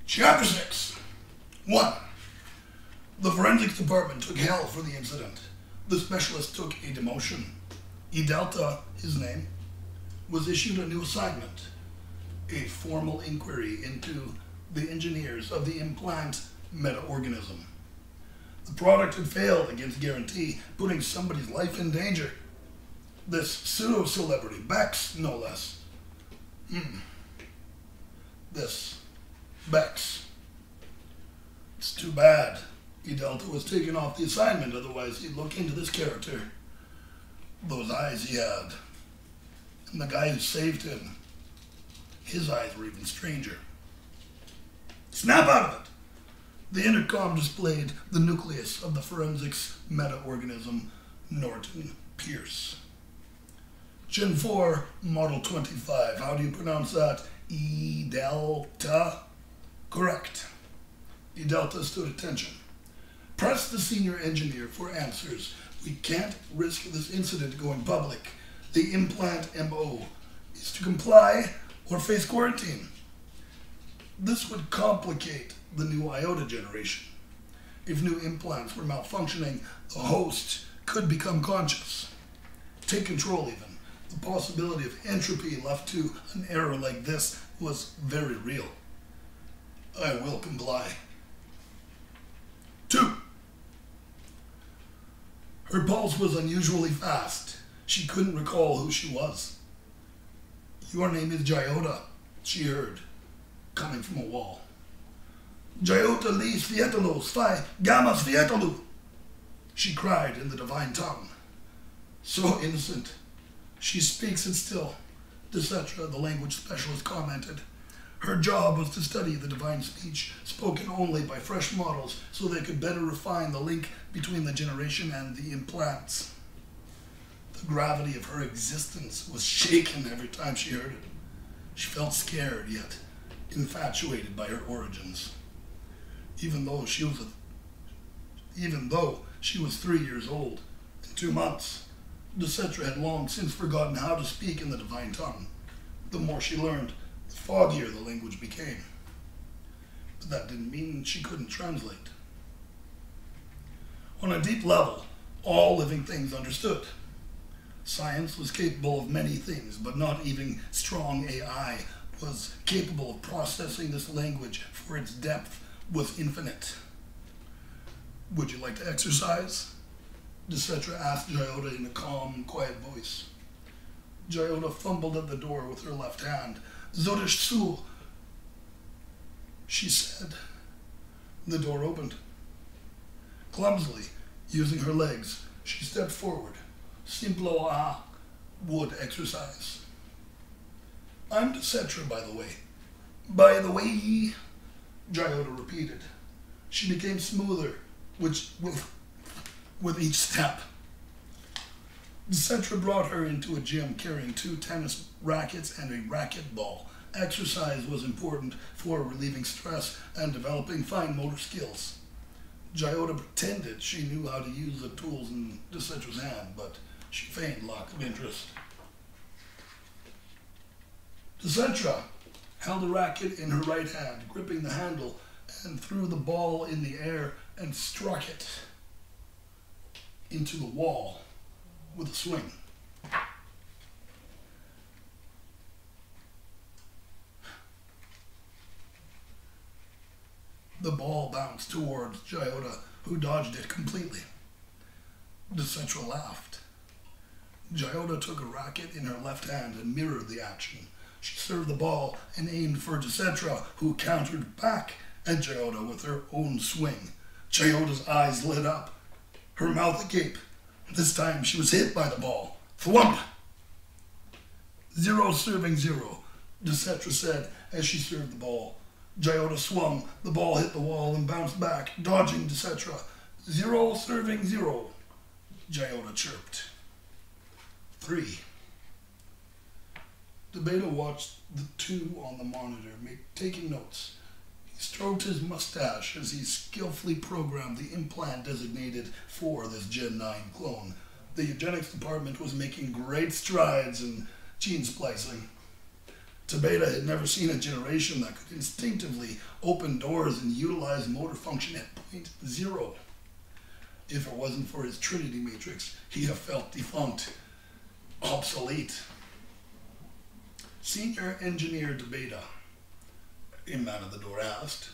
Chapter 6. 1. The forensics department took hell for the incident. The specialist took a demotion. E Delta, his name, was issued a new assignment. A formal inquiry into the engineers of the implant meta-organism. The product had failed against guarantee, putting somebody's life in danger. This pseudo-celebrity, Bex, no less. This Bex. It's too bad E Delta was taken off the assignment, otherwise he'd look into this character. Those eyes he had. And the guy who saved him, his eyes were even stranger. Snap out of it! The intercom displayed the nucleus of the forensics meta-organism Norton Pierce. Gen 4, Model 25. How do you pronounce that? E Delta? Correct. E Delta stood attention. Press the senior engineer for answers. We can't risk this incident going public. The implant MO is to comply or face quarantine. This would complicate the new IOTA generation. If new implants were malfunctioning, the host could become conscious. Take control even. The possibility of entropy left to an error like this was very real. I will comply. 2. Her pulse was unusually fast. She couldn't recall who she was. Your name is Jyota, she heard, coming from a wall. Jyota Li Svietolos Phi Gamma Svietolu, she cried in the divine tongue. So innocent. She speaks it still, etc., the language specialist commented. Her job was to study the divine speech, spoken only by fresh models, so they could better refine the link between the generation and the implants. The gravity of her existence was shaken every time she heard it. She felt scared, yet infatuated by her origins. Even though she was 3 years old and 2 months, Desetra had long since forgotten how to speak in the divine tongue. The more she learned, the foggier the language became. But that didn't mean she couldn't translate. On a deep level, all living things understood. Science was capable of many things, but not even strong AI was capable of processing this language, for its depth was infinite. Would you like to exercise? Desetra asked Jyota in a calm, quiet voice. Jyota fumbled at the door with her left hand. Zodish Su, she said. The door opened. Clumsily, using her legs, she stepped forward. Simplo a would exercise. I'm Desetra, by the way. By the way, Jyota repeated. She became smoother, with each step. Desetra brought her into a gym carrying 2 tennis rackets and a racquetball. Exercise was important for relieving stress and developing fine motor skills. Jyota pretended she knew how to use the tools in Desetra's hand, but she feigned lack of interest. Desetra held a racket in her right hand, gripping the handle, and threw the ball in the air and struck it into the wall with a swing. The ball bounced towards Jyota, who dodged it completely. Desetra laughed. Jyota took a racket in her left hand and mirrored the action. She served the ball and aimed for Desetra, who countered back at Jyota with her own swing. Jyota's eyes lit up, her mouth agape. This time she was hit by the ball. Thwump! 0 serving 0, Desetra said as she served the ball. Jyota swung, the ball hit the wall and bounced back, dodging Desetra. 0 serving 0, Jyota chirped. 3. DeBeta watched the two on the monitor, taking notes. He stroked his mustache as he skillfully programmed the implant designated for this Gen 9 clone. The eugenics department was making great strides in gene splicing. Beta had never seen a generation that could instinctively open doors and utilize motor function at point zero. If it wasn't for his Trinity matrix, he'd have felt defunct, obsolete. Senior Engineer Beta, a man at the door asked,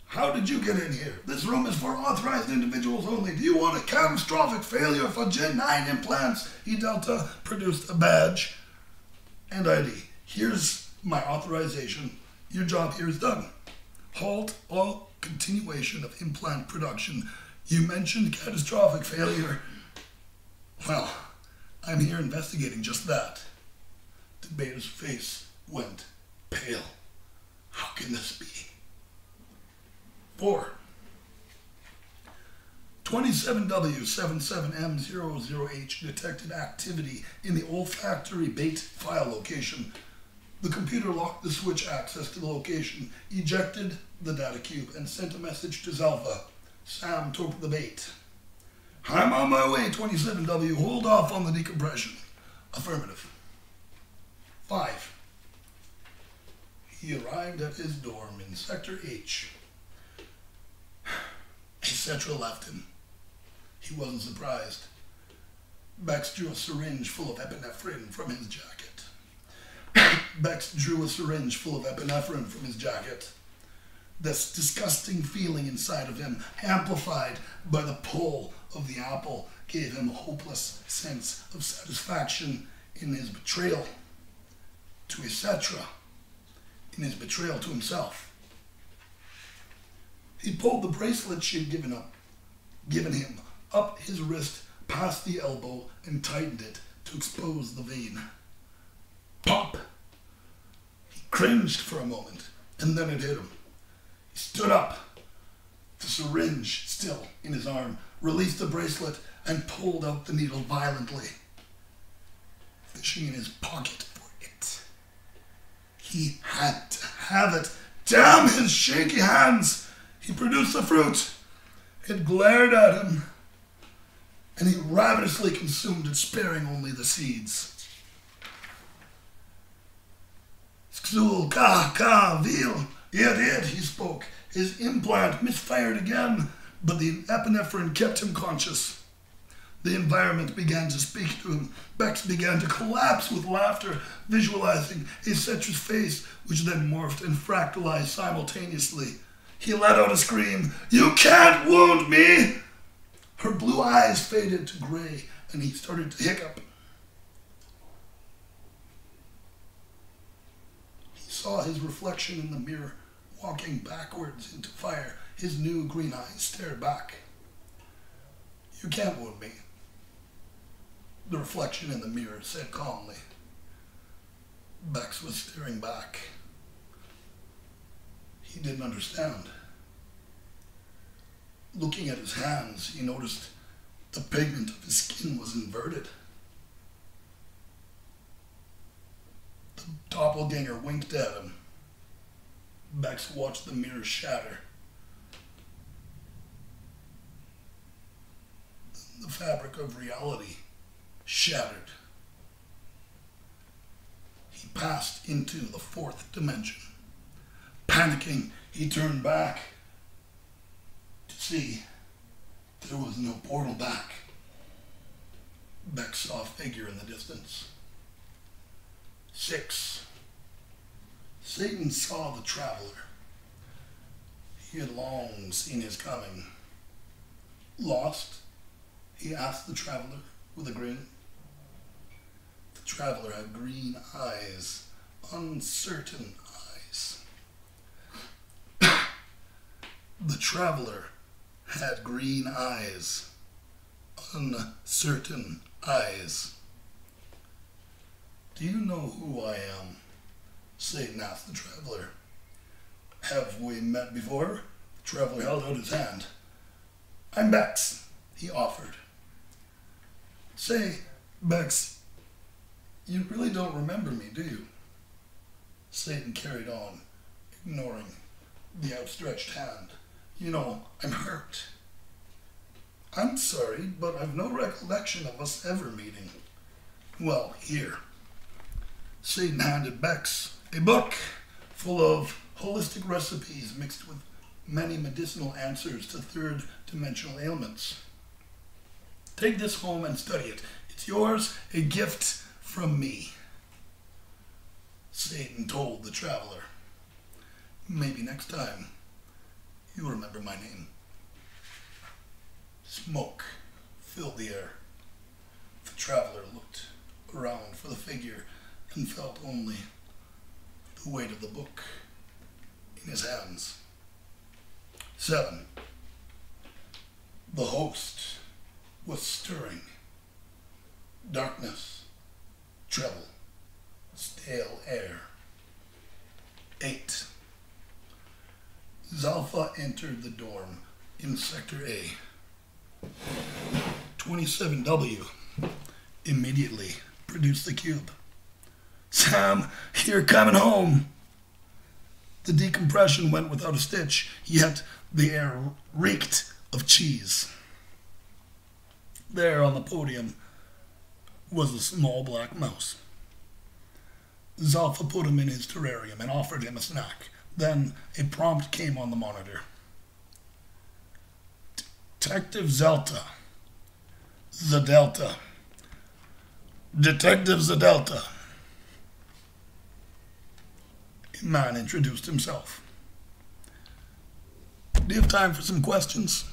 "How did you get in here? This room is for authorized individuals only. Do you want a catastrophic failure for Gen 9 implants?" Delta produced a badge and ID. "Here's my authorization. Your job here is done. Halt all continuation of implant production. You mentioned catastrophic failure. Well, I'm here investigating just that." Beta's face went pale. How can this be? 4. 27W77M00H detected activity in the olfactory bait file location. The computer locked the switch access to the location, ejected the data cube, and sent a message to Zalva. "Sam took the bait." "I'm on my way, 27W. Hold off on the decompression." Affirmative. 5. He arrived at his dorm in Sector H. Etc. left him. He wasn't surprised. Bex drew a syringe full of epinephrine from his jacket. This disgusting feeling inside of him, amplified by the pull of the apple, gave him a hopeless sense of satisfaction in his betrayal to etc., in his betrayal to himself. He pulled the bracelet she had given him up his wrist past the elbow and tightened it to expose the vein. Pop! He cringed for a moment, and then it hit him. He stood up, the syringe still in his arm, released the bracelet, and pulled out the needle violently, fishing in his pocket for it. He had to have it. Damn his shaky hands! He produced the fruit. It glared at him, and he ravenously consumed it, sparing only the seeds. Skzul, ka, vil. It, he spoke. His implant misfired again, but the epinephrine kept him conscious. The environment began to speak to him. Bex began to collapse with laughter, visualizing Acetra's face, which then morphed and fractalized simultaneously. He let out a scream. "You can't wound me!" Her blue eyes faded to gray, and he started to hiccup. He saw his reflection in the mirror, walking backwards into fire. His new green eyes stared back. "You can't wound me," the reflection in the mirror said calmly. Bex was staring back. He didn't understand. Looking at his hands, he noticed the pigment of his skin was inverted. The doppelganger winked at him. Bex watched the mirror shatter. The fabric of reality shattered. He passed into the fourth dimension. Panicking, he turned back to see there was no portal back. Bex saw a figure in the distance. 6. Satan saw the traveler. He had long seen his coming. Lost? He asked the traveler with a grin. The traveler had green eyes, uncertain eyes. The traveler had green eyes, uncertain eyes. "Do you know who I am?" Satan asked the traveler. "Have we met before?" The traveler held out his hand. "I'm Bex," he offered. "Say, Bex, you really don't remember me, do you?" Satan carried on, ignoring the outstretched hand. "You know, I'm hurt." "I'm sorry, but I've no recollection of us ever meeting." "Well, here." Satan handed Bex a book full of holistic recipes mixed with many medicinal answers to third-dimensional ailments. Take this home and study it. It's yours, a gift from me. Satan told the traveler. Maybe next time you'll remember my name. Smoke filled the air. The traveler looked around for the figure and felt only the weight of the book in his hands. 7. The host was stirring. Darkness, treble, stale air. 8. Zalfa entered the dorm in Sector A. 27W immediately produced the cube. Sam, you're coming home. The decompression went without a stitch, yet the air reeked of cheese. There on the podium was a small black mouse. Zalfa put him in his terrarium and offered him a snack. Then a prompt came on the monitor. Detective Zelta. Zadelta. Detective Zadelta. A man introduced himself. Do you have time for some questions?